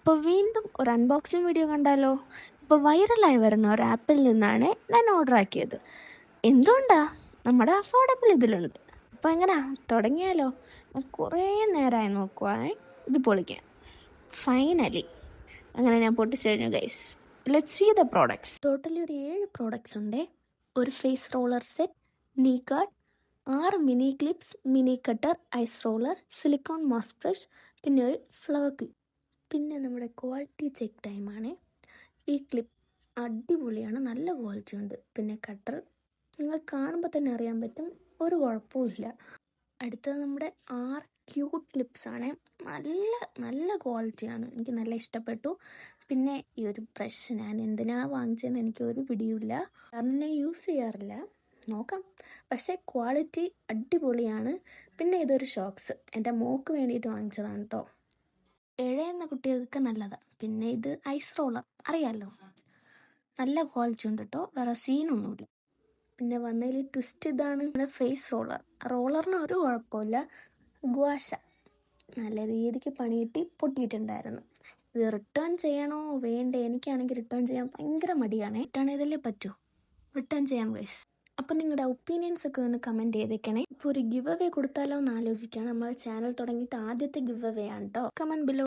അപ്പോൾ വീണ്ടും ഒരു അൺബോക്സിങ് വീഡിയോ കണ്ടാലോ? ഇപ്പോൾ വൈറലായി വരുന്ന ഒരു ആപ്പിൽ നിന്നാണ് ഞാൻ ഓർഡർ ആക്കിയത്. എന്തുകൊണ്ടാ? നമ്മുടെ അഫോർഡബിൾ ഇതിലുണ്ട്. അപ്പോൾ എങ്ങനെ തുടങ്ങിയാലോ? ഞാൻ കുറേ നേരമായി നോക്കുവാണേ ഇത് പൊളിക്കാൻ. ഫൈനലി അങ്ങനെ ഞാൻ പൊട്ടിച്ചു കഴിഞ്ഞു guys. Let's see the products. Totally ഒരു 7 പ്രോഡക്ട്സ് ഉണ്ട്. ഒരു face roller set, knee guard, 6 mini clips, mini cutter, ice roller, silicone mask brush, പിന്നെ ഒരു ഫ്ലവർ ക്ലിപ്പ്. പിന്നെ നമ്മുടെ ക്വാളിറ്റി ചെക്ക് ടൈമാണ്. ഈ ക്ലിപ്പ് അടിപൊളിയാണ്, നല്ല ക്വാളിറ്റി ഉണ്ട്. പിന്നെ കട്ടർ നിങ്ങൾ കാണുമ്പോൾ തന്നെ അറിയാൻ പറ്റും, ഒരു കുഴപ്പമില്ല. അടുത്തത് നമ്മുടെ 6 ക്യൂട്ട് ക്ലിപ്സാണ്. നല്ല നല്ല ക്വാളിറ്റിയാണ്, എനിക്ക് നല്ല ഇഷ്ടപ്പെട്ടു. പിന്നെ ഈ ഒരു ബ്രഷ് ഞാൻ എന്തിനാ വാങ്ങിച്ചതെന്ന് എനിക്ക് ഒരു പിടിയുമില്ല, കാരണം ഞാൻ യൂസ് ചെയ്യാറില്ല. നോക്കാം, പക്ഷേ ക്വാളിറ്റി അടിപൊളിയാണ്. പിന്നെ ഇതൊരു ഷോക്സ് എൻ്റെ മോക്ക് വേണ്ടിയിട്ട് വാങ്ങിച്ചതാണ് കേട്ടോ. ഇഴയുന്ന കുട്ടികൾക്ക് നല്ലതാണ്. പിന്നെ ഇത് ഐസ് റോളർ അറിയാമല്ലോ, നല്ല ക്വാളിറ്റി ഉണ്ട് കേട്ടോ, വേറെ സീനൊന്നുമില്ല. പിന്നെ വന്നതിൽ ട്വിസ്റ്റ് ഇതാണ് ഫേസ് റോളർ. റോളറിന് ഒരു കുഴപ്പമില്ല, ഗുവാഷ നല്ല രീതിക്ക് പണിയിട്ട് പൊട്ടിയിട്ടുണ്ടായിരുന്നു. ഇത് റിട്ടേൺ ചെയ്യണോ വേണ്ടേ? എനിക്കാണെങ്കിൽ റിട്ടേൺ ചെയ്യാൻ ഭയങ്കര മടിയാണ്. റിട്ടേൺ ചെയ്തല്ലേ പറ്റൂ, റിട്ടേൺ ചെയ്യാം ഗൈസ്. അപ്പം നിങ്ങളുടെ ഒപ്പീനിയൻസ് ഒക്കെ ഒന്ന് കമൻറ്റ് ചെയ്തേക്കണേ. ഇപ്പോൾ ഒരു ഗിവ് അവേ കൊടുത്താലോ എന്ന് ആലോചിക്കുകയാണ്. നമ്മുടെ ചാനൽ തുടങ്ങിയിട്ട് ആദ്യത്തെ ഗിവ് അവേ ആണ് കേട്ടോ. Comment below.